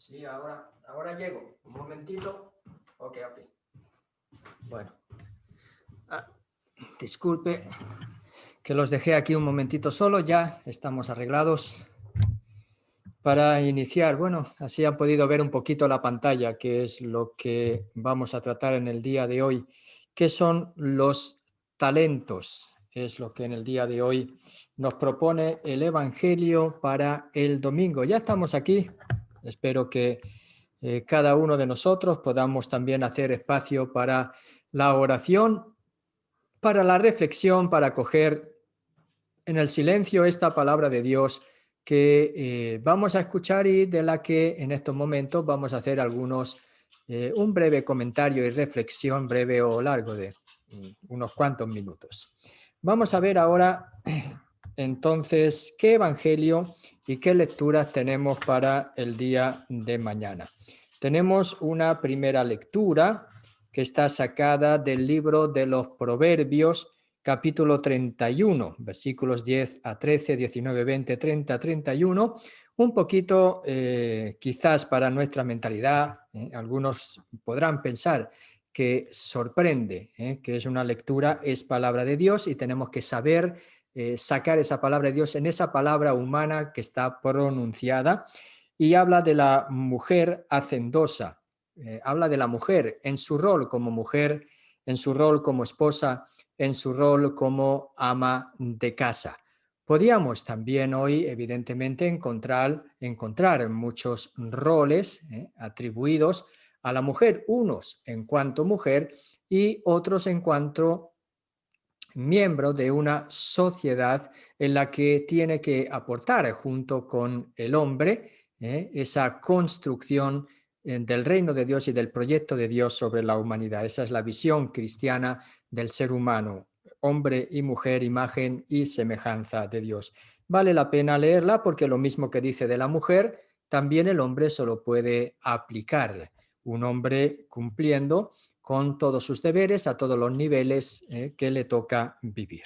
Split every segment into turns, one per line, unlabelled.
Sí, ahora llego. Un momentito. Ok. Bueno. Disculpe que los dejé aquí un momentito solo. Ya estamos arreglados para iniciar. Bueno, así han podido ver un poquito la pantalla, que es lo que vamos a tratar en el día de hoy. ¿Qué son los talentos? Es lo que en el día de hoy nos propone el Evangelio para el domingo. Ya estamos aquí. Espero que cada uno de nosotros podamos también hacer espacio para la oración, para la reflexión, para coger en el silencio esta palabra de Dios que vamos a escuchar y de la que en estos momentos vamos a hacer un breve comentario y reflexión breve o largo de unos cuantos minutos. Vamos a ver ahora entonces qué evangelio y qué lecturas tenemos para el día de mañana. Tenemos una primera lectura que está sacada del libro de los Proverbios, capítulo 31, versículos 10 a 13, 19, 20, 30, 31, un poquito quizás para nuestra mentalidad, algunos podrán pensar que sorprende, que es una lectura, es palabra de Dios y tenemos que saber sacar esa palabra de Dios en esa palabra humana que está pronunciada, y habla de la mujer hacendosa, habla de la mujer en su rol como mujer, en su rol como esposa, en su rol como ama de casa. Podríamos también hoy, evidentemente, encontrar muchos roles atribuidos a la mujer, unos en cuanto mujer y otros en cuanto miembro de una sociedad en la que tiene que aportar junto con el hombre esa construcción del reino de Dios y del proyecto de Dios sobre la humanidad. Esa es la visión cristiana del ser humano, hombre y mujer, imagen y semejanza de Dios. Vale la pena leerla porque lo mismo que dice de la mujer, también el hombre se lo puede aplicar. Un hombre cumpliendo con todos sus deberes a todos los niveles que le toca vivir.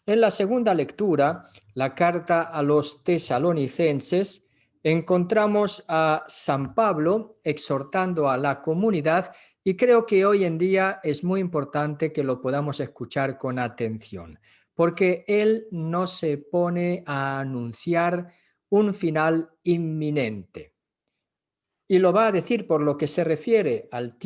En la segunda lectura, la carta a los tesalonicenses, encontramos a San Pablo exhortando a la comunidad y creo que hoy en día es muy importante que lo podamos escuchar con atención, porque él no se pone a anunciar un final inminente. Y lo va a decir por lo que se refiere al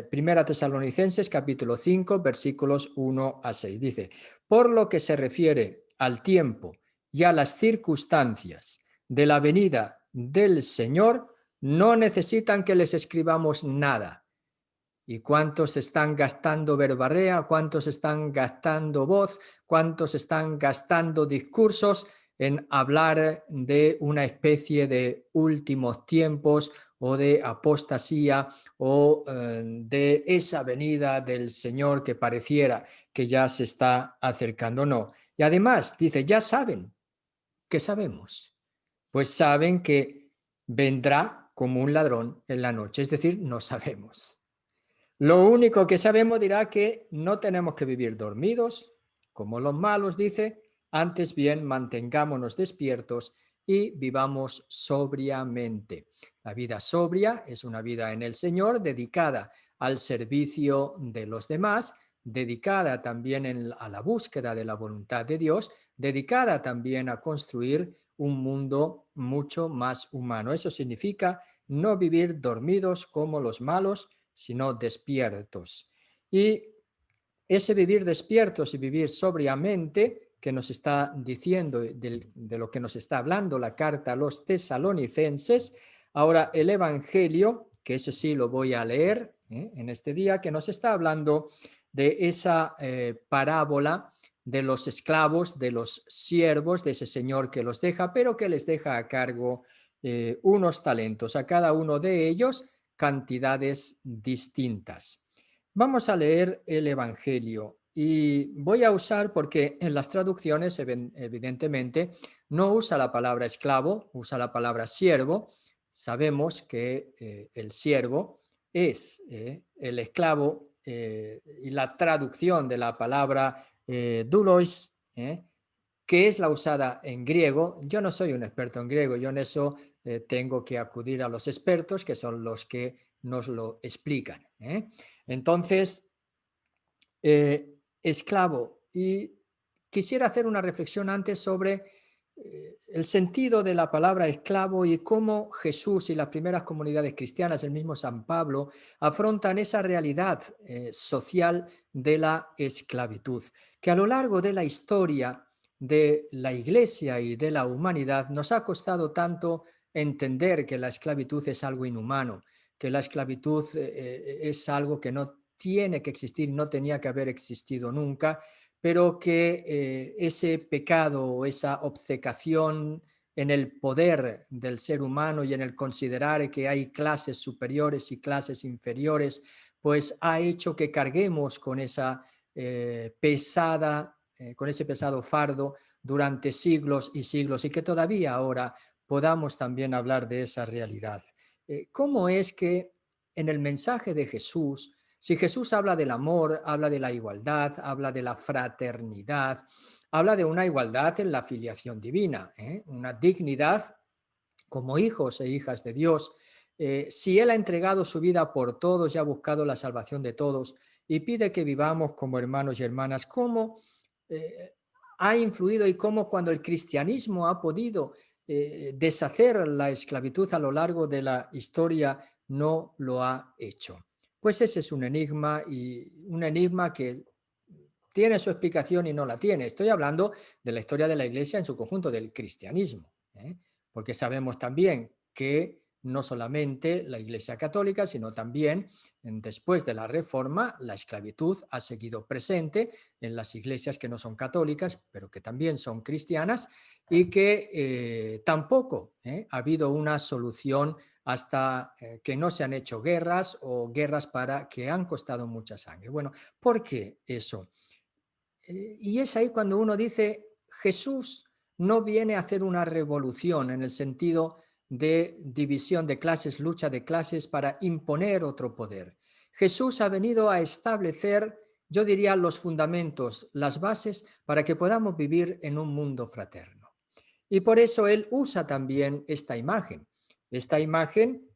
Primera Tesalonicenses capítulo 5 versículos 1 a 6. Dice, por lo que se refiere al tiempo y a las circunstancias de la venida del Señor, no necesitan que les escribamos nada. ¿Y cuántos están gastando verborrea? ¿Cuántos están gastando voz? ¿Cuántos están gastando discursos en hablar de una especie de últimos tiempos o de apostasía o de esa venida del Señor que pareciera que ya se está acercando? No. Y además dice, ya saben, ¿qué sabemos? Pues saben que vendrá como un ladrón en la noche, es decir, no sabemos. Lo único que sabemos dirá que no tenemos que vivir dormidos, como los malos, dice, antes bien mantengámonos despiertos y vivamos sobriamente. La vida sobria es una vida en el Señor, dedicada al servicio de los demás, dedicada también a la búsqueda de la voluntad de Dios, dedicada también a construir un mundo mucho más humano. Eso significa no vivir dormidos como los malos, sino despiertos. Y ese vivir despiertos y vivir sobriamente que nos está diciendo, de lo que nos está hablando la carta a los tesalonicenses, ahora el Evangelio, que eso sí lo voy a leer en este día, que nos está hablando de esa parábola de los esclavos, de los siervos, de ese señor que los deja, pero que les deja a cargo unos talentos, a cada uno de ellos cantidades distintas. Vamos a leer el Evangelio y voy a usar, porque en las traducciones evidentemente no usa la palabra esclavo, usa la palabra siervo. Sabemos que el siervo es el esclavo y la traducción de la palabra doulos, que es la usada en griego. Yo no soy un experto en griego, yo en eso tengo que acudir a los expertos, que son los que nos lo explican. Entonces, esclavo. Y quisiera hacer una reflexión antes sobre el sentido de la palabra esclavo y cómo Jesús y las primeras comunidades cristianas, el mismo San Pablo, afrontan esa realidad social de la esclavitud, que a lo largo de la historia de la Iglesia y de la humanidad nos ha costado tanto entender que la esclavitud es algo inhumano, que la esclavitud es algo que no tiene que existir, no tenía que haber existido nunca, pero que ese pecado o esa obcecación en el poder del ser humano y en el considerar que hay clases superiores y clases inferiores, pues ha hecho que carguemos con esa con ese pesado fardo durante siglos y siglos y que todavía ahora podamos también hablar de esa realidad. ¿Cómo es que en el mensaje de Jesús, si Jesús habla del amor, habla de la igualdad, habla de la fraternidad, habla de una igualdad en la filiación divina, una dignidad como hijos e hijas de Dios? Si Él ha entregado su vida por todos y ha buscado la salvación de todos y pide que vivamos como hermanos y hermanas, ¿cómo eh, ha influido y cómo cuando el cristianismo ha podido deshacer la esclavitud a lo largo de la historia no lo ha hecho? Pues ese es un enigma y un enigma que tiene su explicación y no la tiene. Estoy hablando de la historia de la Iglesia en su conjunto, del cristianismo, porque sabemos también que no solamente la Iglesia católica, sino también después de la Reforma, la esclavitud ha seguido presente en las iglesias que no son católicas, pero que también son cristianas, y que tampoco ha habido una solución hasta que no se han hecho guerras o guerras para que han costado mucha sangre. Bueno, ¿por qué eso? Y es ahí cuando uno dice, Jesús no viene a hacer una revolución en el sentido de división de clases, lucha de clases para imponer otro poder. Jesús ha venido a establecer, yo diría, los fundamentos, las bases para que podamos vivir en un mundo fraterno. Y por eso él usa también esta imagen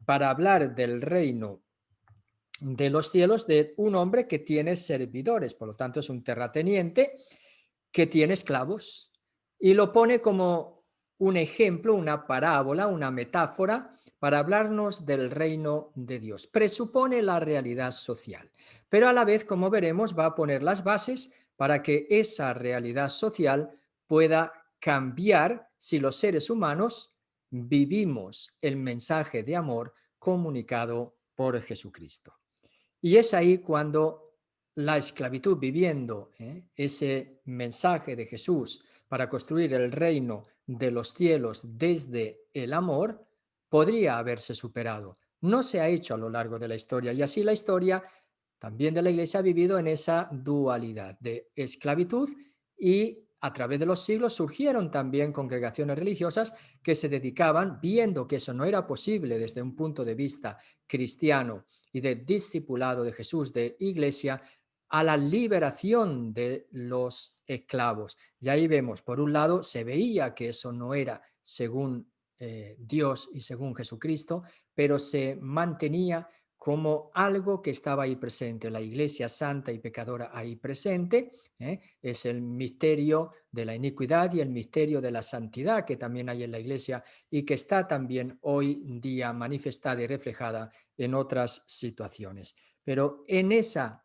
para hablar del reino de los cielos de un hombre que tiene servidores, por lo tanto es un terrateniente que tiene esclavos y lo pone como un ejemplo, una parábola, una metáfora para hablarnos del reino de Dios. Presupone la realidad social, pero a la vez, como veremos, va a poner las bases para que esa realidad social pueda cambiar si los seres humanos vivimos el mensaje de amor comunicado por Jesucristo. Y es ahí cuando la esclavitud, viviendo ese mensaje de Jesús para construir el reino de los cielos desde el amor, podría haberse superado. No se ha hecho a lo largo de la historia, y así la historia también de la Iglesia ha vivido en esa dualidad de esclavitud, y a través de los siglos surgieron también congregaciones religiosas que se dedicaban, viendo que eso no era posible desde un punto de vista cristiano y de discipulado de Jesús, de iglesia, a la liberación de los esclavos. Y ahí vemos, por un lado, se veía que eso no era según Dios y según Jesucristo, pero se mantenía como algo que estaba ahí presente, la iglesia santa y pecadora ahí presente, es el misterio de la iniquidad y el misterio de la santidad que también hay en la iglesia y que está también hoy día manifestada y reflejada en otras situaciones. Pero en esa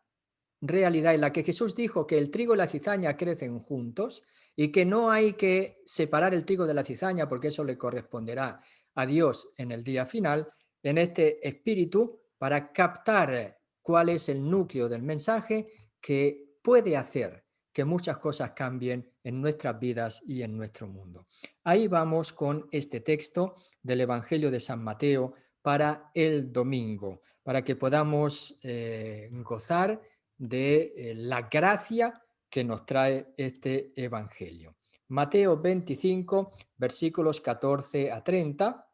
realidad en la que Jesús dijo que el trigo y la cizaña crecen juntos y que no hay que separar el trigo de la cizaña porque eso le corresponderá a Dios en el día final, en este espíritu, para captar cuál es el núcleo del mensaje que puede hacer que muchas cosas cambien en nuestras vidas y en nuestro mundo. Ahí vamos con este texto del Evangelio de San Mateo para el domingo, para que podamos gozar de la gracia que nos trae este Evangelio. Mateo 25, versículos 14 a 30.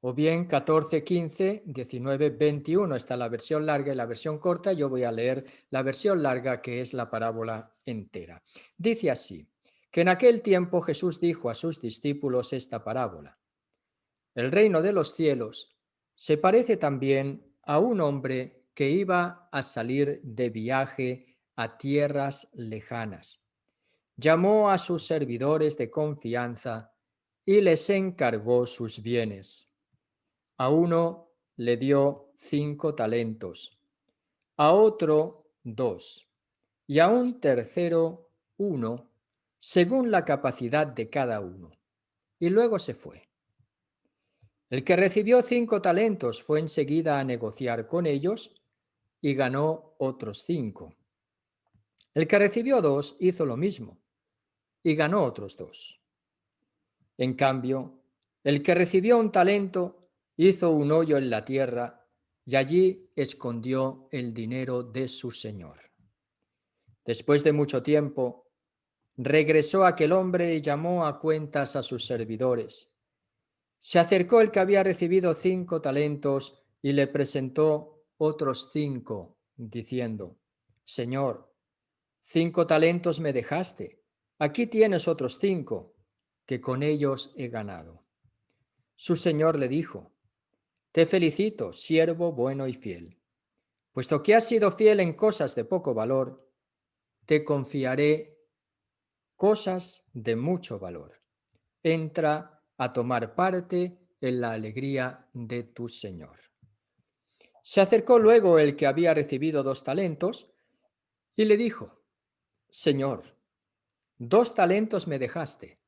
o bien 14, 15, 19, 21. Está la versión larga y la versión corta. Yo voy a leer la versión larga, que es la parábola entera. Dice así, que en aquel tiempo Jesús dijo a sus discípulos esta parábola. El reino de los cielos se parece también a un hombre que iba a salir de viaje a tierras lejanas. Llamó a sus servidores de confianza y les encargó sus bienes. A uno le dio 5 talentos, a otro 2, y a un tercero 1, según la capacidad de cada uno. Y luego se fue. El que recibió 5 talentos fue enseguida a negociar con ellos y ganó otros 5. El que recibió 2 hizo lo mismo y ganó otros 2. En cambio, el que recibió un talento hizo un hoyo en la tierra y allí escondió el dinero de su señor. Después de mucho tiempo, regresó aquel hombre y llamó a cuentas a sus servidores. Se acercó el que había recibido 5 talentos y le presentó otros 5, diciendo, Señor, 5 talentos me dejaste, aquí tienes otros 5, que con ellos he ganado. Su señor le dijo, te felicito, siervo bueno y fiel. Puesto que has sido fiel en cosas de poco valor, te confiaré cosas de mucho valor. Entra a tomar parte en la alegría de tu señor. Se acercó luego el que había recibido 2 talentos y le dijo, Señor, 2 talentos me dejaste.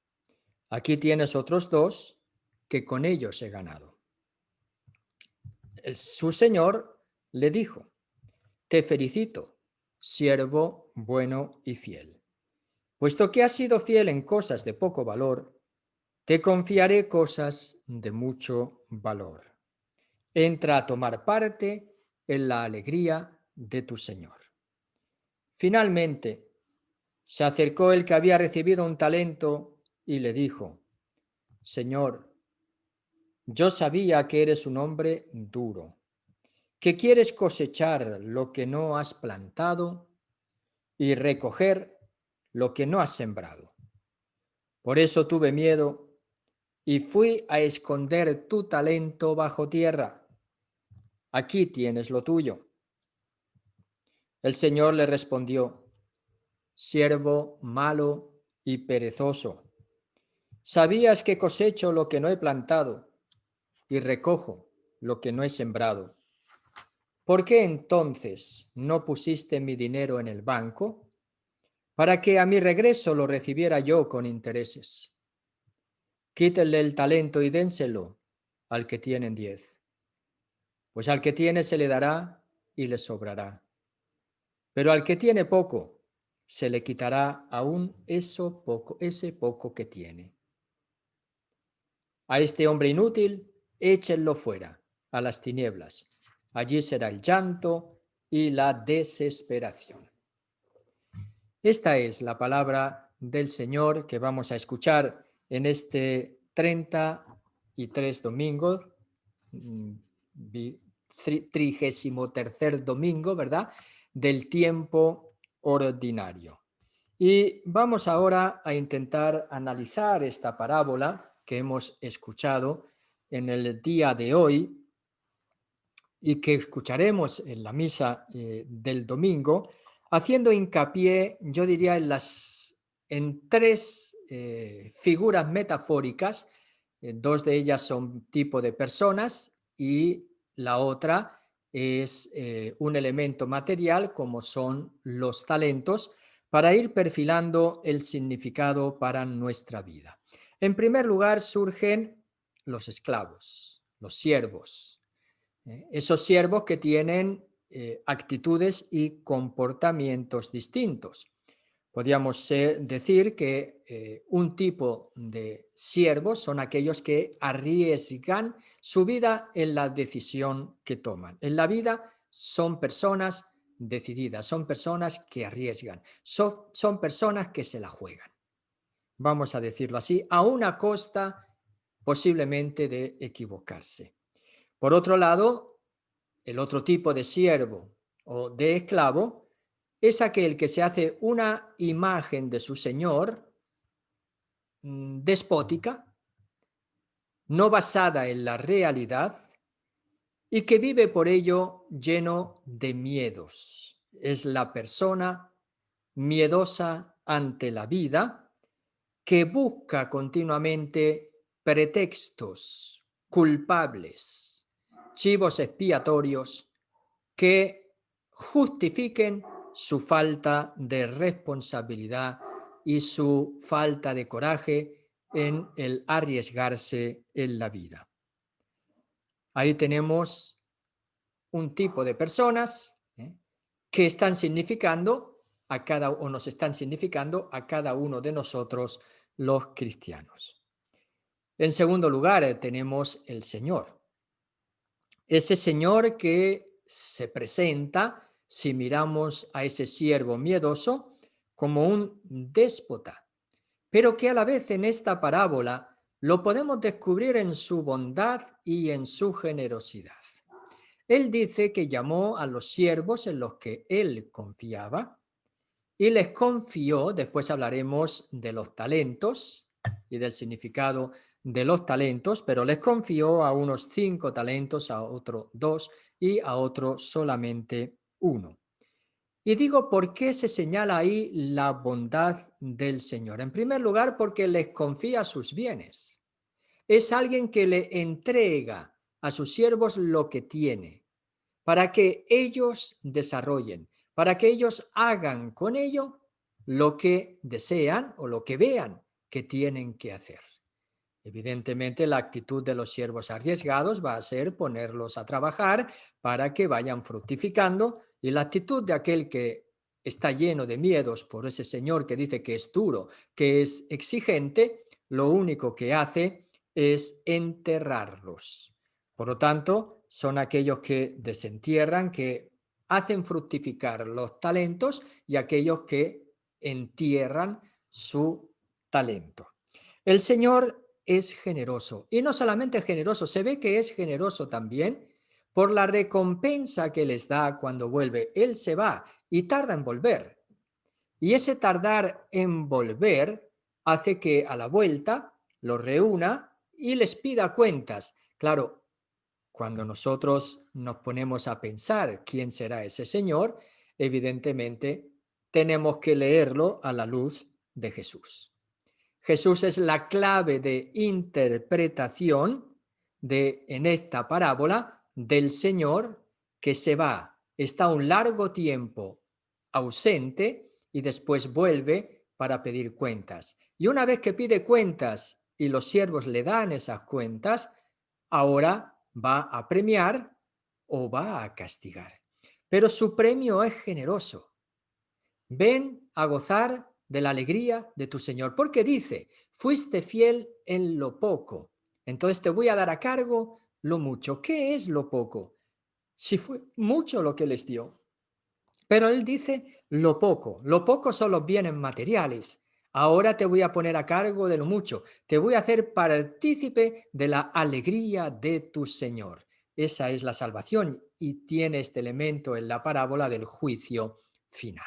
Aquí tienes otros 2 que con ellos he ganado. Su señor le dijo, te felicito, siervo bueno y fiel. Puesto que has sido fiel en cosas de poco valor, te confiaré cosas de mucho valor. Entra a tomar parte en la alegría de tu señor. Finalmente, se acercó el que había recibido un talento y le dijo, Señor, yo sabía que eres un hombre duro, que quieres cosechar lo que no has plantado y recoger lo que no has sembrado. Por eso tuve miedo y fui a esconder tu talento bajo tierra. Aquí tienes lo tuyo. El Señor le respondió, siervo malo y perezoso, sabías que cosecho lo que no he plantado y recojo lo que no he sembrado. ¿Por qué entonces no pusiste mi dinero en el banco para que a mi regreso lo recibiera yo con intereses? Quítenle el talento y dénselo al que tienen 10, pues al que tiene se le dará y le sobrará. Pero al que tiene poco, se le quitará aún ese poco que tiene. A este hombre inútil, échenlo fuera, a las tinieblas. Allí será el llanto y la desesperación. Esta es la palabra del Señor que vamos a escuchar en este 33 domingo, 33 domingo, ¿verdad?, del tiempo ordinario. Y vamos ahora a intentar analizar esta parábola que hemos escuchado en el día de hoy y que escucharemos en la misa del domingo, haciendo hincapié, yo diría, en 3 figuras metafóricas. 2 de ellas son tipo de personas y la otra es un elemento material, como son los talentos, para ir perfilando el significado para nuestra vida. En primer lugar surgen los esclavos, los siervos. Esos siervos que tienen actitudes y comportamientos distintos. Podríamos decir que un tipo de siervos son aquellos que arriesgan su vida en la decisión que toman. En la vida son personas decididas, son personas que arriesgan, son personas que se la juegan. Vamos a decirlo así, a una costa posiblemente de equivocarse. Por otro lado, el otro tipo de siervo o de esclavo es aquel que se hace una imagen de su señor despótica, no basada en la realidad y que vive por ello lleno de miedos. Es la persona miedosa ante la vida que busca continuamente pretextos culpables, chivos expiatorios que justifiquen su falta de responsabilidad y su falta de coraje en el arriesgarse en la vida. Ahí tenemos un tipo de personas que están significando a cada o nos están significando a cada uno de nosotros los cristianos. En segundo lugar, tenemos el Señor. Ese Señor que se presenta, si miramos a ese siervo miedoso, como un déspota, pero que a la vez en esta parábola lo podemos descubrir en su bondad y en su generosidad. Él dice que llamó a los siervos en los que él confiaba y les confió, después hablaremos de los talentos y del significado de los talentos, pero les confió a unos 5 talentos, a otro 2 y a otro solamente 1. Y digo, ¿por qué se señala ahí la bondad del Señor? En primer lugar, porque les confía sus bienes. Es alguien que le entrega a sus siervos lo que tiene, para que ellos desarrollen, para que ellos hagan con ello lo que desean o lo que vean que tienen que hacer. Evidentemente, la actitud de los siervos arriesgados va a ser ponerlos a trabajar para que vayan fructificando, y la actitud de aquel que está lleno de miedos por ese señor que dice que es duro, que es exigente, lo único que hace es enterrarlos. Por lo tanto, son aquellos que desentierran, que hacen fructificar los talentos, y aquellos que entierran su talento. El Señor es generoso, y no solamente generoso, se ve que es generoso también por la recompensa que les da cuando vuelve. Él se va y tarda en volver. Y ese tardar en volver hace que a la vuelta los reúna y les pida cuentas. Claro, cuando nosotros nos ponemos a pensar quién será ese Señor, evidentemente tenemos que leerlo a la luz de Jesús. Jesús es la clave de interpretación en esta parábola del Señor que se va, está un largo tiempo ausente y después vuelve para pedir cuentas. Y una vez que pide cuentas y los siervos le dan esas cuentas, ahora va a premiar o va a castigar. Pero su premio es generoso. Ven a gozar de la alegría de tu Señor, porque dice, fuiste fiel en lo poco, entonces te voy a dar a cargo lo mucho. ¿Qué es lo poco? Si fue mucho lo que les dio. Pero él dice lo poco son los bienes materiales. Ahora te voy a poner a cargo de lo mucho, te voy a hacer partícipe de la alegría de tu Señor. Esa es la salvación, y tiene este elemento en la parábola del juicio final.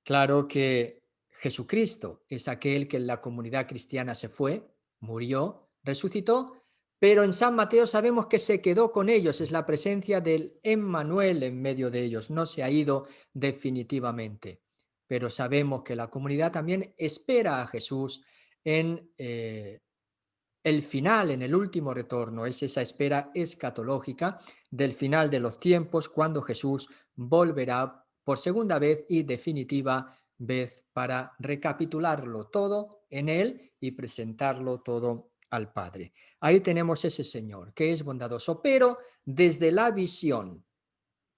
Claro que Jesucristo es aquel que en la comunidad cristiana se fue, murió, resucitó, pero en San Mateo sabemos que se quedó con ellos, es la presencia del Emmanuel en medio de ellos, no se ha ido definitivamente, pero sabemos que la comunidad también espera a Jesús en el final, en el último retorno, es esa espera escatológica del final de los tiempos, cuando Jesús volverá por segunda vez y definitiva vez para recapitularlo todo en él y presentarlo todo al Padre. Ahí tenemos ese Señor que es bondadoso, pero desde la visión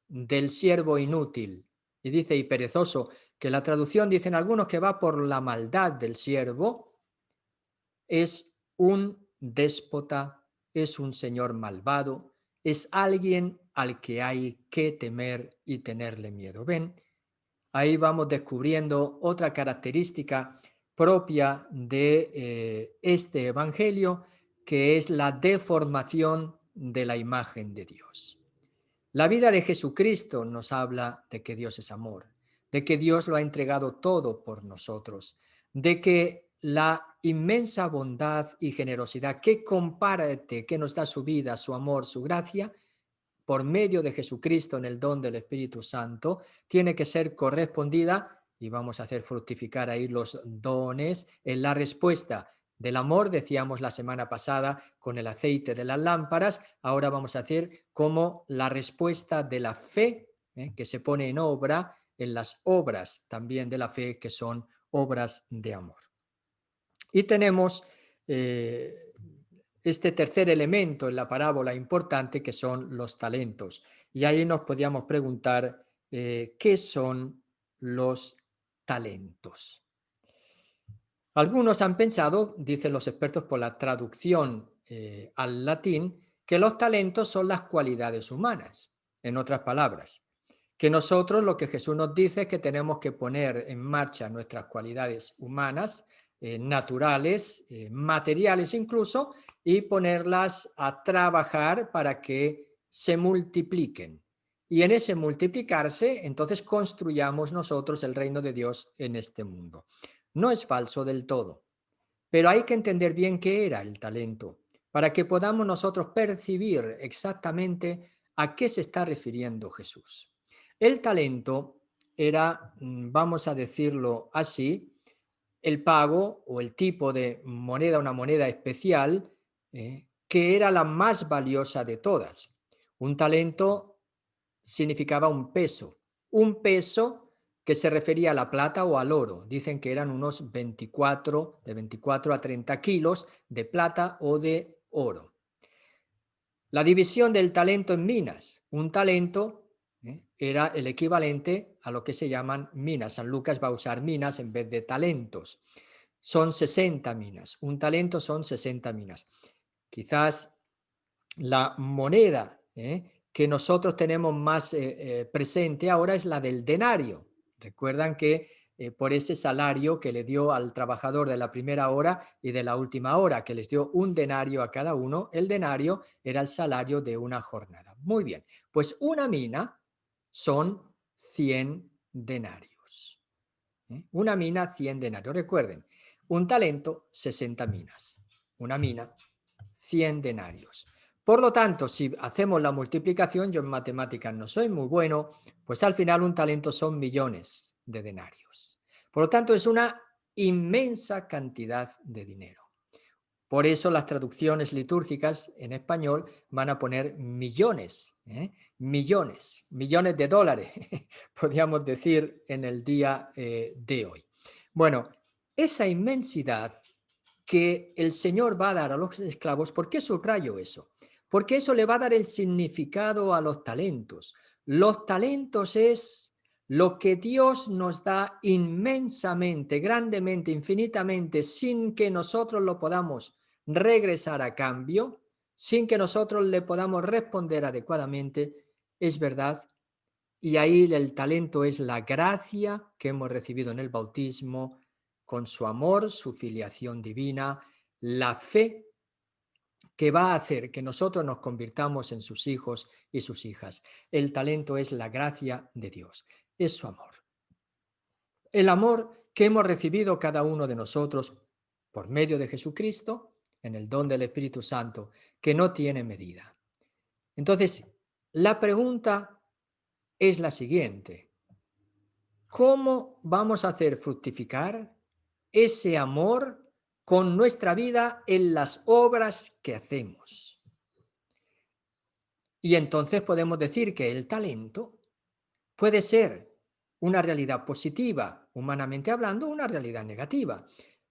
del siervo inútil, y dice y perezoso, que la traducción dicen algunos que va por la maldad del siervo, es un déspota, es un señor malvado, es alguien al que hay que temer y tenerle miedo. ¿Ven? Ahí vamos descubriendo otra característica propia de este evangelio, que es la deformación de la imagen de Dios. La vida de Jesucristo nos habla de que Dios es amor, de que Dios lo ha entregado todo por nosotros, de que la inmensa bondad y generosidad que comparte, que nos da su vida, su amor, su gracia, por medio de Jesucristo en el don del Espíritu Santo, tiene que ser correspondida, y vamos a hacer fructificar ahí los dones en la respuesta del amor, decíamos la semana pasada con el aceite de las lámparas, ahora vamos a hacer como la respuesta de la fe, que se pone en obra en las obras también de la fe, que son obras de amor. Y tenemos este tercer elemento en la parábola importante, que son los talentos. Y ahí nos podíamos preguntar qué son los talentos. Algunos han pensado, dicen los expertos por la traducción al latín, que los talentos son las cualidades humanas. En otras palabras, que nosotros lo que Jesús nos dice es que tenemos que poner en marcha nuestras cualidades humanas, naturales, materiales incluso, y ponerlas a trabajar para que se multipliquen. Y en ese multiplicarse, entonces construyamos nosotros el reino de Dios en este mundo. No es falso del todo, pero hay que entender bien qué era el talento para que podamos nosotros percibir exactamente a qué se está refiriendo Jesús. El talento era, vamos a decirlo así, el pago o el tipo de moneda, una moneda especial, que era la más valiosa de todas. Un talento significaba un peso que se refería a la plata o al oro. Dicen que eran unos 24, de 24 a 30 kilos de plata o de oro. La división del talento en minas. Un talento era el equivalente a lo que se llaman minas. San Lucas va a usar minas en vez de talentos. Son 60 minas. Un talento son 60 minas. Quizás la moneda que nosotros tenemos más presente ahora es la del denario. Recuerdan que por ese salario que le dio al trabajador de la primera hora y de la última hora, que les dio un denario a cada uno, el denario era el salario de una jornada. Muy bien, pues una mina son 100 denarios. Una mina, 100 denarios. Recuerden, un talento, 60 minas. Una mina, 100 denarios. Por lo tanto, si hacemos la multiplicación, yo en matemáticas no soy muy bueno, pues al final un talento son millones de denarios. Por lo tanto, es una inmensa cantidad de dinero. Por eso las traducciones litúrgicas en español van a poner millones, millones de dólares, podríamos decir en el día de hoy. Bueno, esa inmensidad que el Señor va a dar a los esclavos, ¿por qué subrayo eso? Porque eso le va a dar el significado a los talentos. Los talentos es lo que Dios nos da inmensamente, grandemente, infinitamente, sin que nosotros lo podamos regresar a cambio, sin que nosotros le podamos responder adecuadamente, es verdad. Y ahí el talento es la gracia que hemos recibido en el bautismo, con su amor, su filiación divina, la fe que va a hacer que nosotros nos convirtamos en sus hijos y sus hijas. El talento es la gracia de Dios, es su amor. El amor que hemos recibido cada uno de nosotros por medio de Jesucristo, en el don del Espíritu Santo, que no tiene medida. Entonces, la pregunta es la siguiente: ¿cómo vamos a hacer fructificar ese amor con nuestra vida en las obras que hacemos? Y entonces podemos decir que el talento puede ser una realidad positiva, humanamente hablando, una realidad negativa.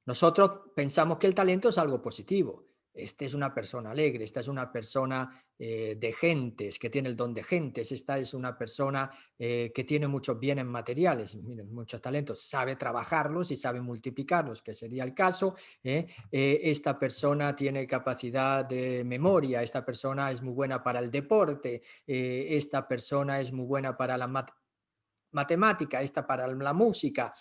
Nosotros pensamos que el talento es algo positivo. Esta es una persona alegre, esta es una persona de gentes, que tiene el don de gentes, esta es una persona que tiene muchos bienes materiales, miren, muchos talentos, sabe trabajarlos y sabe multiplicarlos, que sería el caso. Esta persona tiene capacidad de memoria, esta persona es muy buena para el deporte, esta persona es muy buena para la matemática, esta para la música.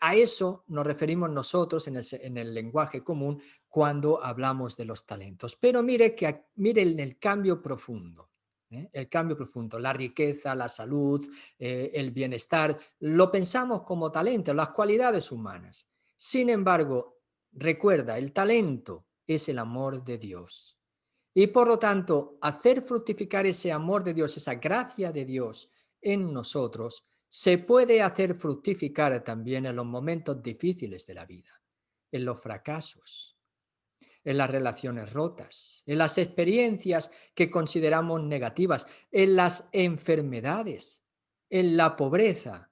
A eso nos referimos nosotros en el lenguaje común cuando hablamos de los talentos. Pero miren el cambio profundo. El cambio profundo, la riqueza, la salud, el bienestar, lo pensamos como talento, las cualidades humanas. Sin embargo, recuerda, el talento es el amor de Dios. Y por lo tanto, hacer fructificar ese amor de Dios, esa gracia de Dios en nosotros, se puede hacer fructificar también en los momentos difíciles de la vida, en los fracasos, en las relaciones rotas, en las experiencias que consideramos negativas, en las enfermedades, en la pobreza.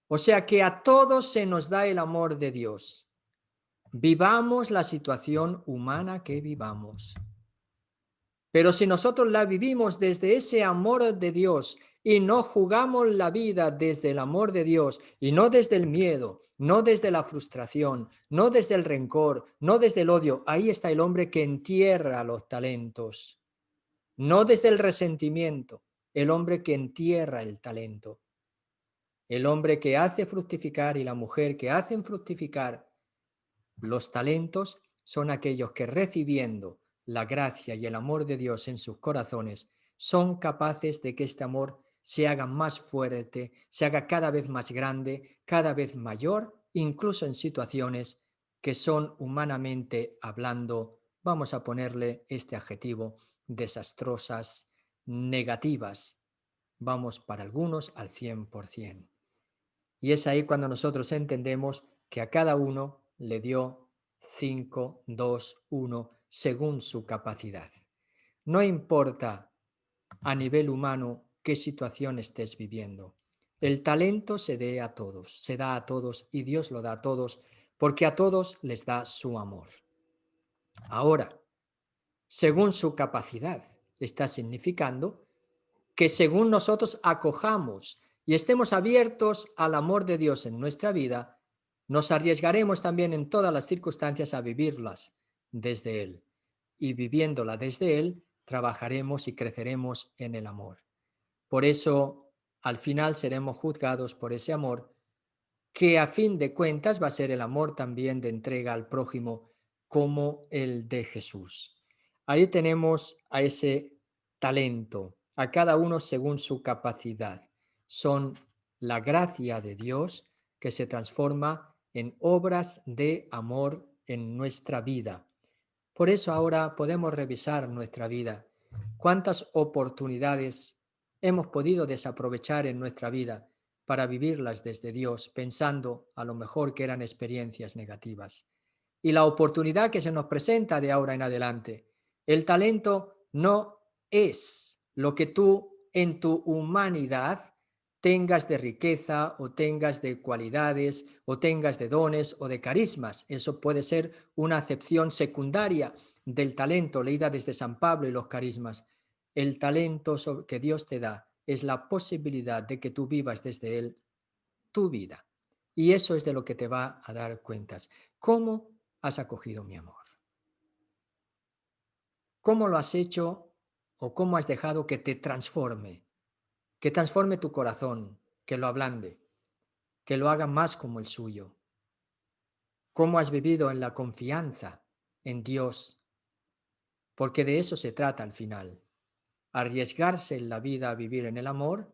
O sea que a todos se nos da el amor de Dios. Vivamos la situación humana que vivamos. Pero si nosotros la vivimos desde ese amor de Dios y no jugamos la vida desde el amor de Dios y no desde el miedo, no desde la frustración, no desde el rencor, no desde el odio, ahí está el hombre que entierra los talentos. No desde el resentimiento, el hombre que entierra el talento. El hombre que hace fructificar y la mujer que hacen fructificar los talentos son aquellos que recibiendo la gracia y el amor de Dios en sus corazones son capaces de que este amor se haga más fuerte, se haga cada vez más grande, cada vez mayor, incluso en situaciones que son humanamente hablando, vamos a ponerle este adjetivo, desastrosas, negativas, vamos para algunos al 100%. Y es ahí cuando nosotros entendemos que a cada uno le dio 5, 2, 1, según su capacidad. No importa a nivel humano qué situación estés viviendo. El talento se da a todos y Dios lo da a todos porque a todos les da su amor. Ahora, según su capacidad, está significando que según nosotros acojamos y estemos abiertos al amor de Dios en nuestra vida, nos arriesgaremos también en todas las circunstancias a vivirlas desde Él. Y viviéndola desde Él, trabajaremos y creceremos en el amor. Por eso, al final seremos juzgados por ese amor, que a fin de cuentas va a ser el amor también de entrega al prójimo como el de Jesús. Ahí tenemos a ese talento, a cada uno según su capacidad. Son la gracia de Dios que se transforma en obras de amor en nuestra vida. Por eso ahora podemos revisar nuestra vida. ¿Cuántas oportunidades hemos podido desaprovechar en nuestra vida para vivirlas desde Dios, pensando a lo mejor que eran experiencias negativas? Y la oportunidad que se nos presenta de ahora en adelante. El talento no es lo que tú en tu humanidad tengas de riqueza o tengas de cualidades o tengas de dones o de carismas. Eso puede ser una acepción secundaria del talento leída desde San Pablo y los carismas. El talento que Dios te da es la posibilidad de que tú vivas desde Él tu vida. Y eso es de lo que te va a dar cuentas. ¿Cómo has acogido mi amor? ¿Cómo lo has hecho o cómo has dejado que te transforme? Que transforme tu corazón, que lo ablande, que lo haga más como el suyo. ¿Cómo has vivido en la confianza en Dios? Porque de eso se trata al final. Arriesgarse en la vida a vivir en el amor,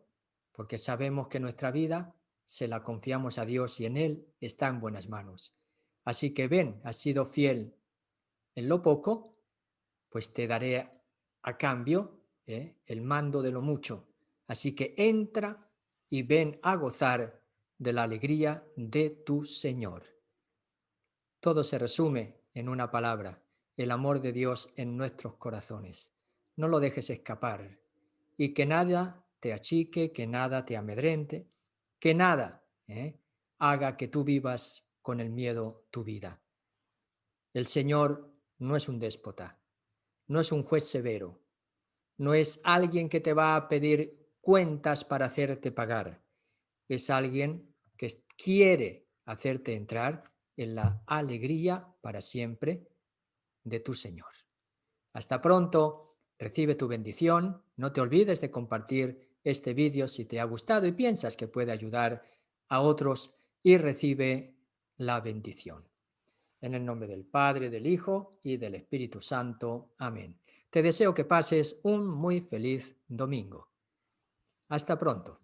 porque sabemos que nuestra vida se la confiamos a Dios y en Él está en buenas manos. Así que ven, has sido fiel en lo poco, pues te daré a cambio el mando de lo mucho. Así que entra y ven a gozar de la alegría de tu Señor. Todo se resume en una palabra, el amor de Dios en nuestros corazones. No lo dejes escapar y que nada te achique, que nada te amedrente, que nada haga que tú vivas con el miedo tu vida. El Señor no es un déspota, no es un juez severo, no es alguien que te va a pedir cuentas para hacerte pagar, es alguien que quiere hacerte entrar en la alegría para siempre de tu Señor. Hasta pronto, recibe tu bendición, no te olvides de compartir este vídeo si te ha gustado y piensas que puede ayudar a otros y recibe la bendición. En el nombre del Padre, del Hijo y del Espíritu Santo. Amén. Te deseo que pases un muy feliz domingo. Hasta pronto.